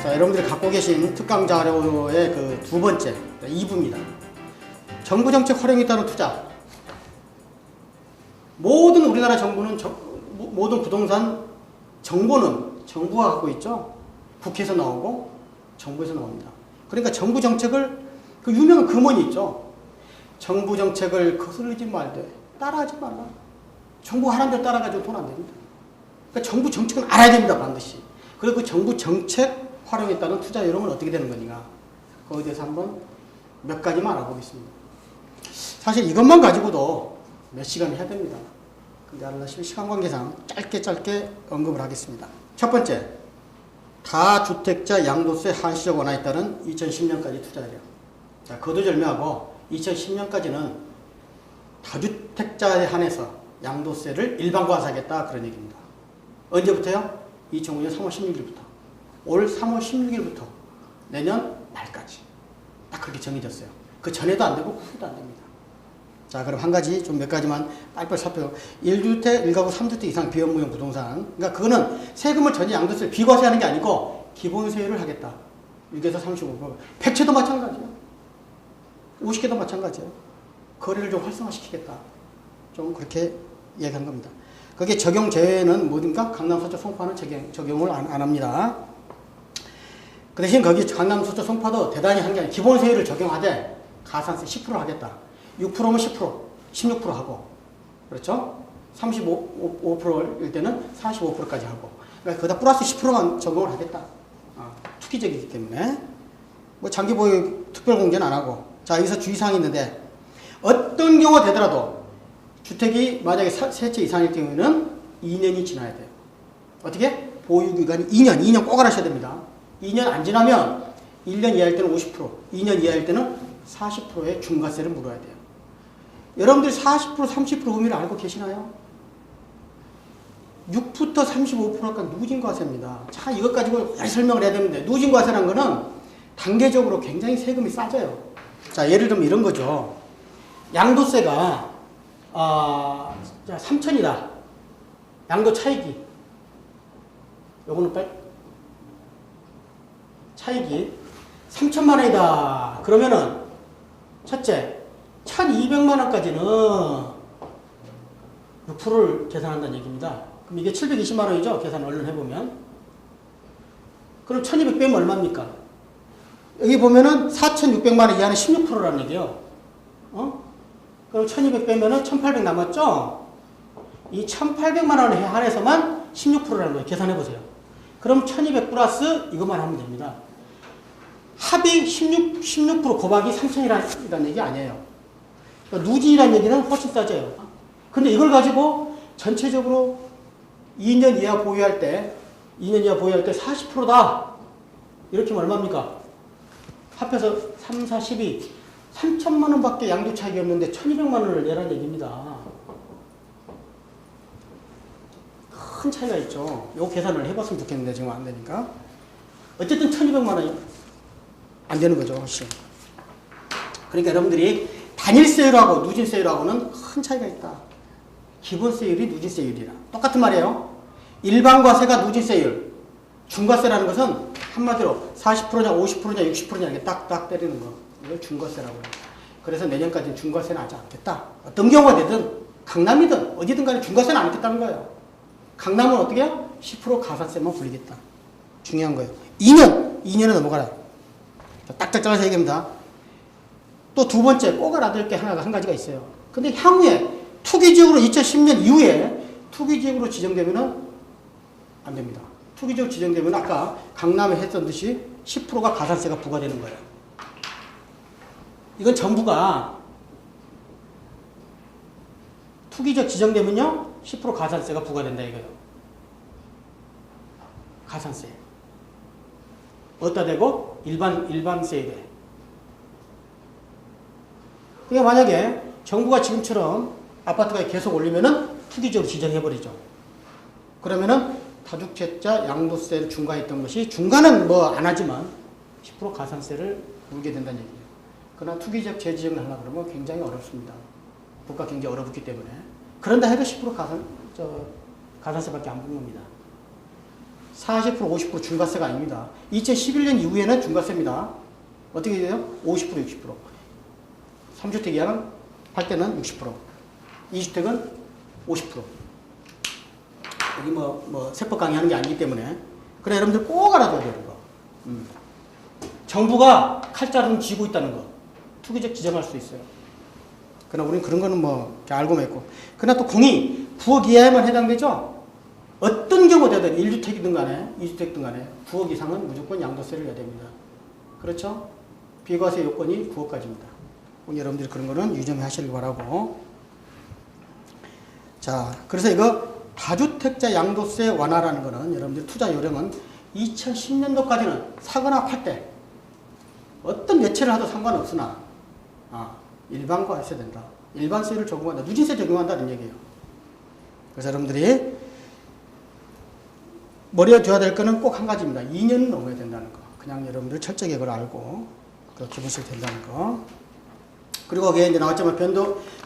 자, 여러분들이 갖고 계신 특강 자료의 그 두 번째 2부입니다. 정부 정책 활용에 따른 투자. 모든 우리나라 정부는 모든 부동산 정보는 정부가 갖고 있죠. 국회에서 나오고 정부에서 나옵니다. 그러니까 정부 정책을 그 유명한 금언이 있죠. 정부 정책을 거스르지 말되 따라하지 말라. 정부 하라는 대로 따라가지고 돈 안 됩니다. 그러니까 정부 정책은 알아야 됩니다. 반드시. 그리고 그 정부 정책 활용에 따른 투자 요령은 어떻게 되는 거니까 거기에 대해서 한번 몇 가지만 알아보겠습니다. 사실 이것만 가지고도 몇 시간 해야 됩니다. 근데 알다시피 시간 관계상 짧게 언급을 하겠습니다. 첫 번째, 다주택자 양도세 한시적 완화에 따른 2010년까지 투자예요. 자, 거두절미하고 2010년까지는 다주택자에 한해서 양도세를 일반과세하겠다 그런 얘기입니다. 언제부터요? 2005년 3월 16일부터. 올 3월 16일부터 내년 말까지. 딱 그렇게 정해졌어요. 그 전에도 안 되고 그 후도 안 됩니다. 자, 그럼 한 가지, 좀 몇 가지만 빨리빨리 살펴요. 1주택, 1가구 3주택 이상 비업무용 부동산. 그러니까 그거는 세금을 전혀 양도세를 비과세하는 게 아니고 기본세율을 하겠다. 6에서 35%. 백채도 마찬가지예요. 50개도 마찬가지예요. 거래를 좀 활성화시키겠다. 좀 그렇게 얘기한 겁니다. 거기에 적용 제외는 뭐든가 강남, 서초, 송파는 적용을 안 합니다. 그 대신 거기 강남, 서초, 송파도 대단히 한 게 아니라 기본세율을 적용하되 가산세 10% 하겠다. 6%면 10%, 16% 하고, 그렇죠? 35%일 때는 45%까지 하고, 그러니까 거기다 플러스 10%만 적용을 하겠다. 투기적이기 때문에. 뭐 장기 보유 특별 공개는 안 하고. 자, 여기서 주의사항이 있는데, 어떤 경우가 되더라도 주택이 만약에 세 채 이상일 경우에는 2년이 지나야 돼요. 어떻게? 보유기간이 2년 꼭 알아셔야 됩니다. 2년 안 지나면 1년 이하일 때는 50%, 2년 이하일 때는 40%의 중과세를 물어야 돼요. 여러분들이 40%, 30% 의미를 알고 계시나요? 6부터 35%가 누진과세입니다. 자, 이것 가지고 설명을 해야 되는데, 누진과세라는 거는 단계적으로 굉장히 세금이 싸져요. 자, 예를 들면 이런 거죠. 양도세가 3천이다. 양도 차익이. 요거는 차익이 3천만 원이다. 그러면은 첫째, 1,200만 원까지는 6%를 계산한다는 얘기입니다. 그럼 이게 720만 원이죠? 계산 얼른 해보면. 그럼 1,200 빼면 얼마입니까? 여기 보면은 4,600만 원 이하는 16%라는 얘기예요. 그럼 1,200 빼면은 1,800 남았죠? 이 1,800만 원에 한해서만 16%라는 거예요. 계산해보세요. 그럼 1,200 플러스 이것만 하면 됩니다. 합이 16% 곱하기 3,000이라는 얘기 아니에요. 그러니까 누진이라는 얘기는 훨씬 싸져요. 근데 이걸 가지고 전체적으로 2년 이하 보유할 때 40%다. 이렇게 하면 얼마입니까? 합해서 3, 4, 12. 3천만 원밖에 양도 차익이 없는데 1,200만 원을 내라는 얘기입니다. 큰 차이가 있죠. 요 계산을 해봤으면 좋겠는데 지금 안 되니까. 어쨌든 1,200만 원이 안 되는 거죠. 훨씬. 그러니까 여러분들이 단일세율하고 누진세율하고는 큰 차이가 있다. 기본세율이 누진세율이라. 똑같은 말이에요. 일반과세가 누진세율. 중과세라는 것은 한마디로 40%냐 50%냐 60%냐 이렇게 딱딱 때리는 거. 이걸 중과세라고 해요. 그래서 내년까지는 중과세는 하지 않겠다. 어떤 경우가 되든 강남이든 어디든 간에 중과세는 안 하겠다는 거예요. 강남은 어떻게 해요? 10% 가산세만 불리겠다. 중요한 거예요. 2년에 넘어가라. 딱딱 잘라서 얘기합니다. 또 두 번째 꼭 알아둘 게 한 가지가 있어요. 근데 향후에 투기지역으로 2010년 이후에 투기지역으로 지정되면은 안 됩니다. 투기지역 지정되면 아까 강남에 했던 듯이 10%가 가산세가 부과되는 거예요. 이건 정부가 투기지역 지정되면요 10% 가산세가 부과된다 이거예요. 가산세. 어디다 대고? 일반세에 대. 그러니까 만약에 정부가 지금처럼 아파트가 계속 올리면은 투기지역으로 지정해버리죠. 그러면은 다주택자 양도세를 중과했던 것이 중과는 뭐 안 하지만 10% 가산세를 물게 된다는 얘기예요. 그러나 투기지역 재지정을 하려고 그러면 굉장히 어렵습니다. 국가 경제가 얼어붙기 때문에. 그런다 해도 10% 가산세밖에 안 붙는 겁니다. 40%, 50% 중과세가 아닙니다. 2011년 이후에는 중과세입니다. 어떻게 돼요? 50%, 60%. 3주택 이하는 할 때는 60%. 2주택은 50%. 여기 세법 강의하는 게 아니기 때문에. 그래, 여러분들 꼭 알아둬야 되는 거. 정부가 칼자루는 쥐고 있다는 거. 투기적 지정할 수 있어요. 그러나 우리는 그런 거는 알고만 있고. 그러나 또 공이 9억 이하에만 해당되죠? 어떤 경우든 1주택이든 간에 2주택이든 간에 9억 이상은 무조건 양도세를 내야 됩니다. 그렇죠? 비과세 요건이 9억까지입니다. 여러분들이 그런 거는 유념해 하시길 바라고. 자, 그래서 이거 다주택자 양도세 완화라는 거는 여러분들 투자 요령은 2010년도까지는 사거나 팔 때 어떤 매체를 하도 상관없으나 일반과세야 된다. 일반세를 적용한다. 누진세 적용한다는 얘기예요. 그래서 여러분들이 머리에 둬야 될 거는 꼭 한 가지입니다. 2년은 넘어야 된다는 거. 그냥 여러분들 철저하게 그걸 알고 기본세가 된다는 거. 그리고 거기에 이제 나왔지만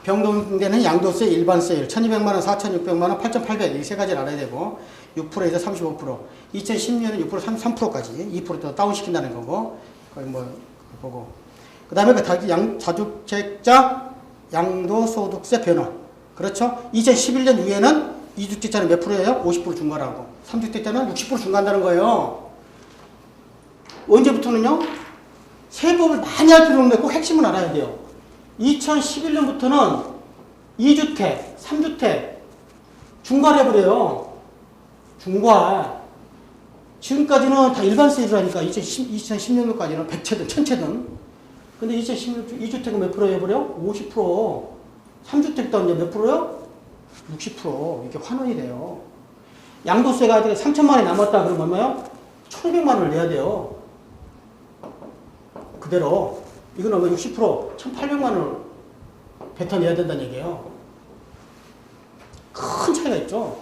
변동되는 양도세 일반세율 1200만 원, 4600만 원, 8800 이 세 가지를 알아야 되고 6%에서 35% 2010년은 6% 33%까지 2% 다운시킨다는 거고 거기 보고 그 다음에 그 다주택자 양도소득세 변화 그렇죠? 2011년 이후에는 2주택자는 몇 프로예요? 50% 중과라고 3주택자는 60% 중과한다는 거예요. 언제부터는요? 세법을 많이 할 필요는 없는데 꼭 핵심은 알아야 돼요. 2011년부터는 2주택, 3주택 중과를 해버려요. 중과. 지금까지는 다 일반세율을 하니까 2010년도까지는 100채든 1000채든. 근데 2010년 2주택은 몇 프로 해버려? 50%. 3주택도 이제 몇 프로요? 60%. 이렇게 환원이 돼요. 양도세가 3천만 원이 남았다 그러면 얼마요? 1,500만 원을 내야 돼요. 그대로. 이거는 60%, 1,800만 원을 뱉어내야 된다는 얘기예요. 큰 차이가 있죠.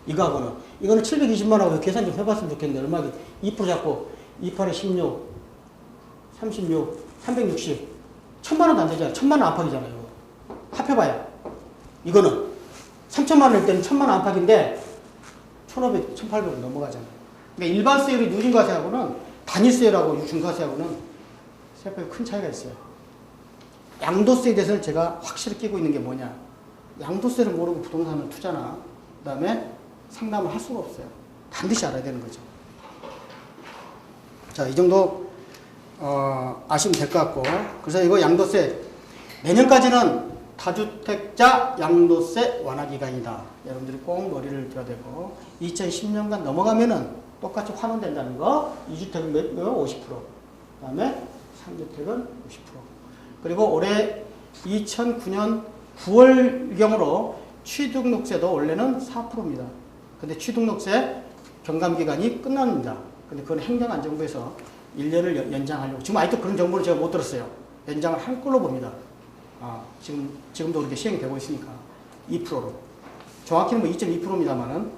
이거하고는. 이거는 720만 원하고 계산 좀 해봤으면 좋겠는데 얼마게? 2% 잡고 2판에 16, 36, 360. 1,000만 원도 안 되잖아요. 1,000만 원 안팎이잖아요. 합해봐야. 이거는 3천만 원일 때는 1,000만 원 안팎인데 1,500, 1,800 넘어가잖아요. 그러니까 일반세율이 누진과세하고는 단일세율하고 중과세하고는 세법에 큰 차이가 있어요. 양도세에 대해서는 제가 확실히 끼고 있는 게 뭐냐. 양도세를 모르고 부동산을 투자나 그 다음에 상담을 할 수가 없어요. 반드시 알아야 되는 거죠. 자, 이 정도 아시면 될 것 같고 그래서 이거 양도세 내년까지는 다주택자 양도세 완화 기간이다. 여러분들이 꼭 머리를 둬야 되고 2010년간 넘어가면은 똑같이 환원된다는 거 2주택은 50% 그 다음에 3주택은 50%. 그리고 올해 2009년 9월경으로 취등록세도 원래는 4%입니다. 근데 취등록세 경감기간이 끝납니다. 근데 그건 행정안전부에서 1년을 연장하려고. 지금 아직도 그런 정보를 제가 못 들었어요. 연장을 할 걸로 봅니다. 지금도 그렇게 시행되고 있으니까 2%로. 정확히는 2.2%입니다만은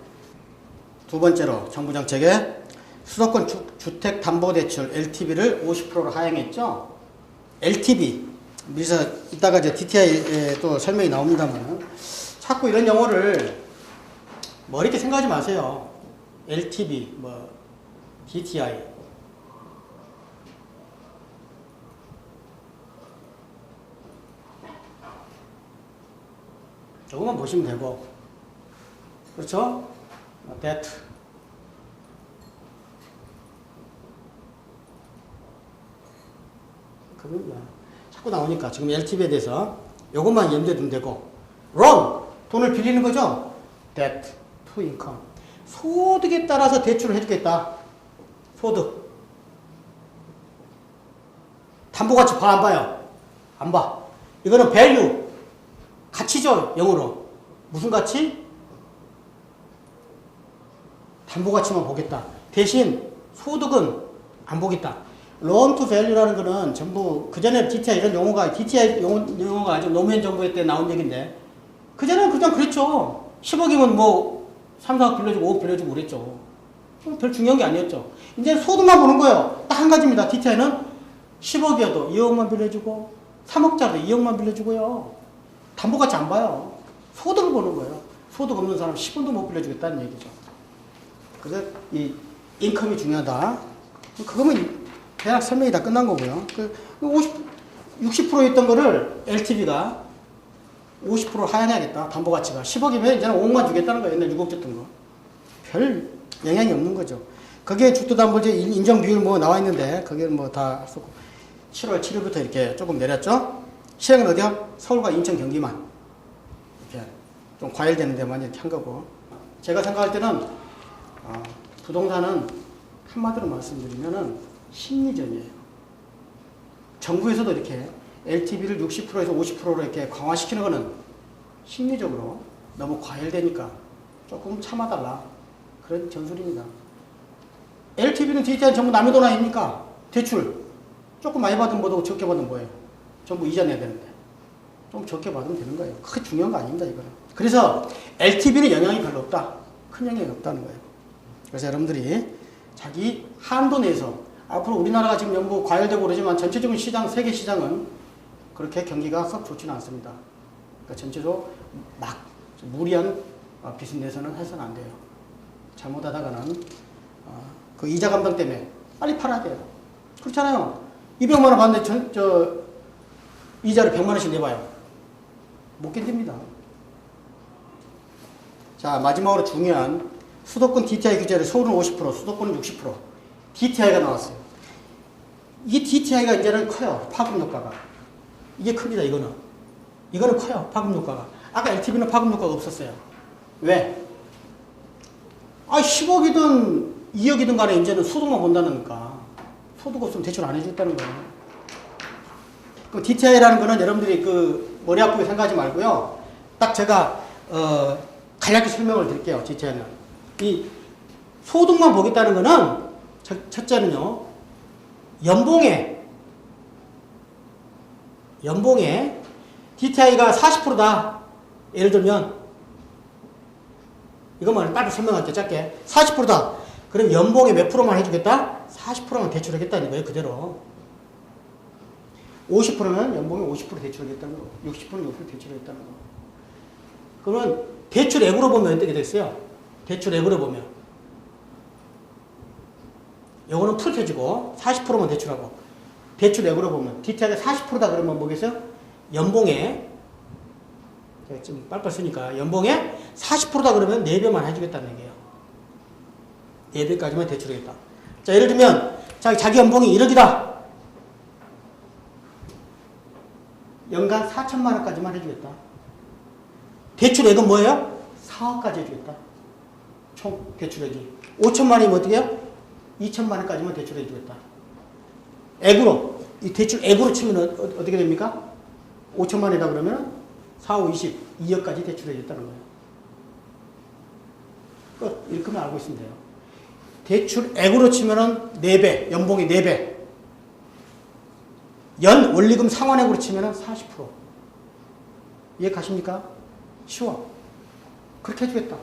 두 번째로 정부 정책에 수도권 주택담보대출 LTV를 50%로 하향했죠. LTV. 그래서 이따가 이제 DTI에 또 설명이 나옵니다만 자꾸 이런 용어를 이렇게 생각하지 마세요. LTV, DTI. 조금만 보시면 되고. 그렇죠? Debt. 그건 자꾸 나오니까 지금 LTV에 대해서 이것만 염두에 두면 되고 loan 돈을 빌리는 거죠. debt to income 소득에 따라서 대출을 해주겠다. 소득 담보가치 봐 안 봐요? 안 봐. 이거는 value 가치죠. 영어로 무슨 가치? 담보가치만 보겠다. 대신 소득은 안 보겠다. loan to value라는 거는 전부 그전에 DTI 이런 용어가 용어가 아주 노무현 정부 때 나온 얘기인데 그전에는 그냥 그랬죠. 10억이면 3, 4억 빌려주고 5억 빌려주고 그랬죠. 별 중요한 게 아니었죠. 이제 소득만 보는 거예요. 딱 한 가지입니다. DTI는 10억이어도 2억만 빌려주고 3억짜리도 2억만 빌려주고요. 담보가치 안 봐요. 소득을 보는 거예요. 소득 없는 사람 10원도 못 빌려주겠다는 얘기죠. 그래서 이 인컴이 중요하다. 그거면 대략 설명이 다 끝난 거고요. 60%였던 거를 LTV가 50% 하향해야겠다. 담보 가치가 10억이면 이제는 5억만 주겠다는 거예요. 옛날 6억 줬던 거. 별 영향이 없는 거죠. 거기에 주택담보제 인정 비율 뭐 나와 있는데 거기는 뭐 다 7월 7일부터 이렇게 조금 내렸죠. 시행은 어디요? 서울과 인천, 경기만 이렇게 좀 과열되는 데만 이렇게 한 거고. 제가 생각할 때는 부동산은 한마디로 말씀드리면은 심리전이에요. 정부에서도 이렇게 LTV를 60%에서 50%로 이렇게 강화시키는 거는 심리적으로 너무 과열되니까 조금 참아달라. 그런 전술입니다. LTV는 DTI는 전부 남의 돈 아닙니까? 대출. 조금 많이 받으면 뭐고 적게 받으면 뭐예요? 전부 이자 내야 되는데. 좀 적게 받으면 되는 거예요. 그게 중요한 거 아닙니다, 이거는. 그래서 LTV는 영향이 별로 없다. 큰 영향이 없다는 거예요. 그래서 여러분들이 자기 한도 내에서 앞으로 우리나라가 지금 연부 과열되고 그러지만 전체적인 시장, 세계 시장은 그렇게 경기가 썩 좋지는 않습니다. 그러니까 전체적으로 막 무리한 비즈니스는 해서는 안 돼요. 잘못하다가는 그 이자 감당 때문에 빨리 팔아야 돼요. 그렇잖아요. 200만 원 받는데 이자를 100만 원씩 내봐요. 못 견딥니다. 자, 마지막으로 중요한 수도권 DTI 규제를 서울은 50%, 수도권은 60%. DTI가 나왔어요. 이 DTI가 이제는 커요. 파급 효과가. 이게 큽니다, 이거는. 이거는 커요, 파급 효과가. 아까 LTV는 파급 효과가 없었어요. 왜? 10억이든 2억이든 간에 이제는 소득만 본다니까. 소득 없으면 대출 안 해주겠다는 거예요. 그럼 DTI라는 거는 여러분들이 머리 아프게 생각하지 말고요. 딱 제가, 간략히 설명을 드릴게요, DTI는. 이 소득만 보겠다는 거는, 첫째는요, 연봉에 DTI가 40%다. 예를 들면, 이것만 빨리 설명할게요, 짧게. 40%다. 그럼 연봉에 몇 프로만 해주겠다? 40%만 대출하겠다는 거예요, 그대로. 50%면 연봉에 50% 대출하겠다는 거. 60%는 60% 대출하겠다는 거. 그러면 대출액으로 보면 어떻게 됐어요? 대출액으로 보면. 요거는 풀 켜지고 40%만 대출하고. 대출액으로 보면. DTI가 40%다 그러면 뭐겠어요? 연봉에, 제가 좀 빨빨 쓰니까, 연봉에 40%다 그러면 4배만 해주겠다는 얘기예요. 4배까지만 대출하겠다. 자, 예를 들면, 자기 연봉이 1억이다. 연간 4천만 원까지만 해주겠다. 대출액은 뭐예요? 4억까지 해주겠다. 총 대출액이. 5천만 원이면 어떻게 해요? 2천만 원까지만 대출해주겠다. 액으로, 이 대출액으로 치면 어떻게 됩니까? 5천만 원이다 그러면 4, 5, 20, 2억까지 대출해줬다는 거예요. 끝. 이렇게만 알고 있으면 돼요. 대출액으로 치면은 4배, 연봉이 4배. 연 원리금 상환액으로 치면은 40%. 이해 가십니까? 쉬워. 그렇게 해주겠다.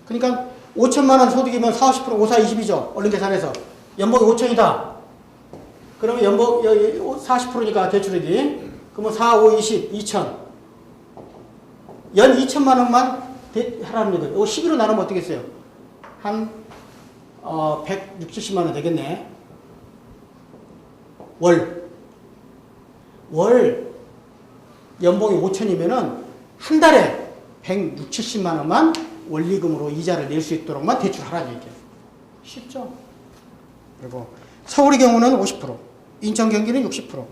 그러니까 5천만 원 소득이면 40%, 5, 4, 20이죠. 얼른 계산해서. 연봉이 5천이다. 그러면 연봉 40%니까 대출액이. 그러면 4, 5, 20, 2천. 연 2천만 원만 하라는 거예요. 이거 12로 나누면 어떻게 했어요? 한 160, 70만 원 되겠네. 월 연봉이 5천이면은 한 달에 160, 70만 원만 원리금으로 이자를 낼 수 있도록만 대출하라는 얘기예요. 쉽죠? 그리고 서울의 경우는 50%, 인천 경기는 60%,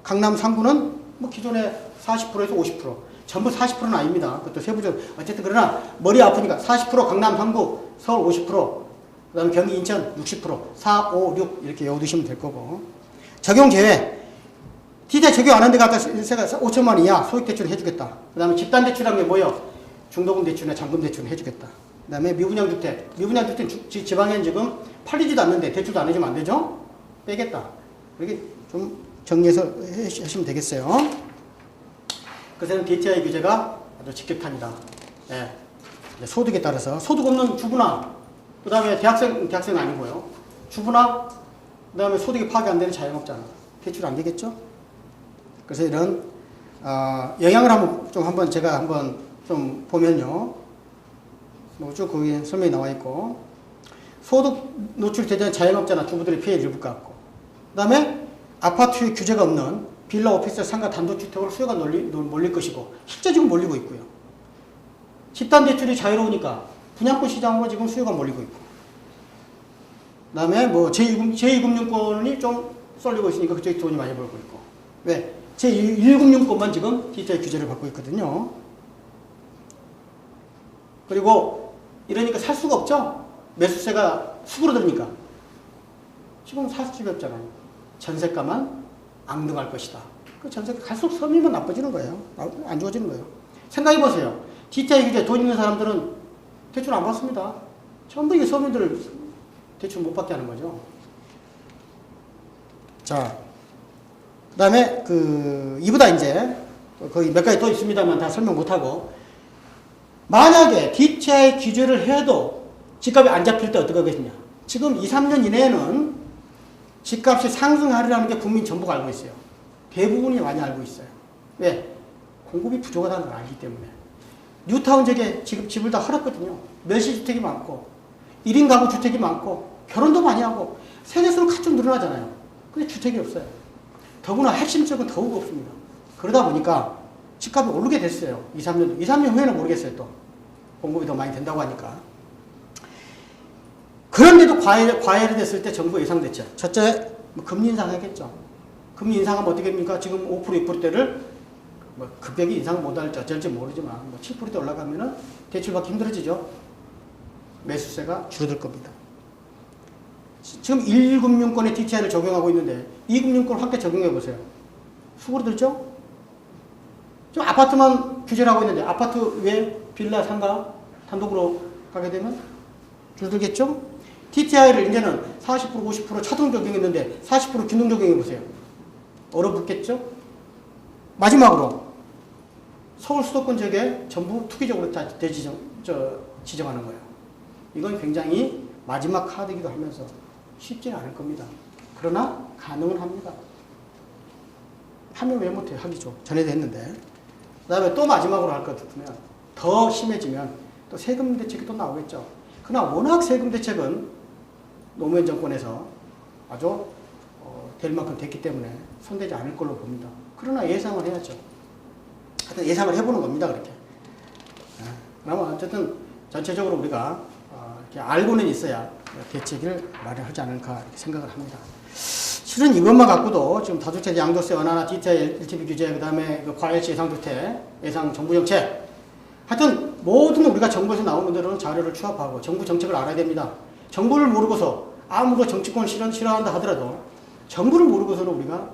강남 3구는 뭐 기존에 40%에서 50%, 전부 40%는 아닙니다. 그것도 세부적으로. 어쨌든 그러나 머리 아프니까 40% 강남 3구, 서울 50%, 그 다음에 경기 인천 60%, 4, 5, 6 이렇게 외워두시면 될 거고. 적용 제외. DTI 적용 안 한 데가 아까 세가 5천만 원 이하 소액 대출을 해주겠다. 그 다음에 집단 대출한 게 뭐예요? 중도금 대출이나 잔금 대출을 해주겠다. 그 다음에 미분양 주택. 미분양 주택 지방에는 지금 팔리지도 않는데 대출도 안 해주면 안 되죠? 빼겠다. 이렇게 좀 정리해서 하시면 되겠어요. 그래서 DTI 규제가 아주 직격탄이다. 네. 소득에 따라서 소득 없는 주부나 그 다음에 대학생 아니고요. 주부나 그 다음에 소득이 파악이 안 되는 자영업자는 대출 안 되겠죠? 그래서 이런 영향을 한번 제가 한번 좀 보면요. 뭐 쭉 거기에 설명이 나와 있고 소득 노출되지 자영업자나 주부들의 피해를 입을 것 같고, 그 다음에 아파트에 규제가 없는 빌라, 오피스, 상가, 단독주택으로 수요가 몰릴 것이고, 실제 지금 몰리고 있고요. 집단 대출이 자유로우니까 분양권 시장으로 지금 수요가 몰리고 있고, 그 다음에 뭐 제2금융권이 좀 쏠리고 있으니까 그쪽에 돈이 많이 벌고 있고, 왜? 제1금융권만 지금 디지털 규제를 받고 있거든요. 그리고 이러니까 살 수가 없죠? 매수세가 수그러드니까. 지금 살 수가 없잖아요. 전세가만 앙등할 것이다. 그 전세가 갈수록 서민만 나빠지는 거예요. 안 좋아지는 거예요. 생각해보세요. 디지털 규제 돈 있는 사람들은 대출 안 받습니다. 전부 이게 서민들을 대출 못 받게 하는 거죠. 자, 그 다음에 이보다 이제 거의 몇 가지 또 있습니다만 다 설명 못하고, 만약에 DTI 규제를 해도 집값이 안 잡힐 때 어떻게 하겠냐. 지금 2, 3년 이내에는 집값이 상승하리라는 게 국민 전부가 알고 있어요. 대부분이 많이 알고 있어요. 왜? 공급이 부족하다는 걸 알기 때문에. 뉴타운 지역에 지금 집을 다 헐었거든요. 멸시주택이 많고 1인 가구 주택이 많고 결혼도 많이 하고 세대수는 가끔 늘어나잖아요. 근데 주택이 없어요. 더구나 핵심 지역은 더욱 없습니다. 그러다 보니까 집값이 오르게 됐어요. 2, 3년 후에는 모르겠어요. 또 공급이 더 많이 된다고 하니까. 그런데도 과열이 됐을 때 정부 예상 대책. 첫째, 금리 인상하겠죠. 금리 인상하면 어떻게 됩니까? 지금 5%, 6%대를 급격히 인상 못할지 어쩔지 모르지만 7%대 올라가면은 대출받기 힘들어지죠. 매수세가 줄어들 겁니다. 지금 1금융권에 DTI를 적용하고 있는데 2금융권 확대 적용해 보세요. 수그러들죠? 지금 아파트만 규제를 하고 있는데 아파트 외 빌라, 상가 단독으로 가게 되면 줄어들겠죠? DTI를 이제는 40%, 50% 차등 적용했는데 40% 균등 적용해 보세요. 얼어붙겠죠? 마지막으로 서울 수도권 지역에 전부 투기적으로 다 지정하는 거예요. 이건 굉장히 마지막 카드이기도 하면서 쉽지는 않을 겁니다. 그러나 가능은 합니다. 하면 왜 못해요? 하기죠. 전에도 했는데. 그 다음에 또 마지막으로 할 것 같으면 더 심해지면 또 세금 대책이 또 나오겠죠. 그러나 워낙 세금 대책은 노무현 정권에서 아주 될 만큼 됐기 때문에 손대지 않을 걸로 봅니다. 그러나 예상을 해야죠. 하여튼 예상을 해보는 겁니다. 그렇게. 그러면 어쨌든 전체적으로 우리가 이렇게 알고는 있어야 대책을 마련하지 않을까 이렇게 생각을 합니다. 실은 이것만 갖고도 지금 다주택 양도세 완화나 DTI LTV 규제, 그 다음에 과열시 예상주택, 예상 정부 정책, 하여튼 모든 우리가 정부에서 나오는 대로는 자료를 취합하고 정부 정책을 알아야 됩니다. 정부를 모르고서 아무도 정치권을 싫어한다 하더라도 정부를 모르고서는 우리가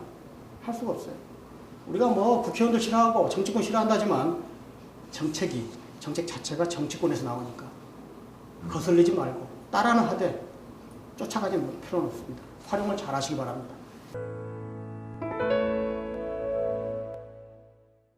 할 수가 없어요. 우리가 뭐 국회의원도 싫어하고 정치권 싫어한다 하지만 정책 자체가 정치권에서 나오니까 거슬리지 말고 따라는 하되 쫓아가지 필요는 없습니다. 활용을 잘 하시기 바랍니다.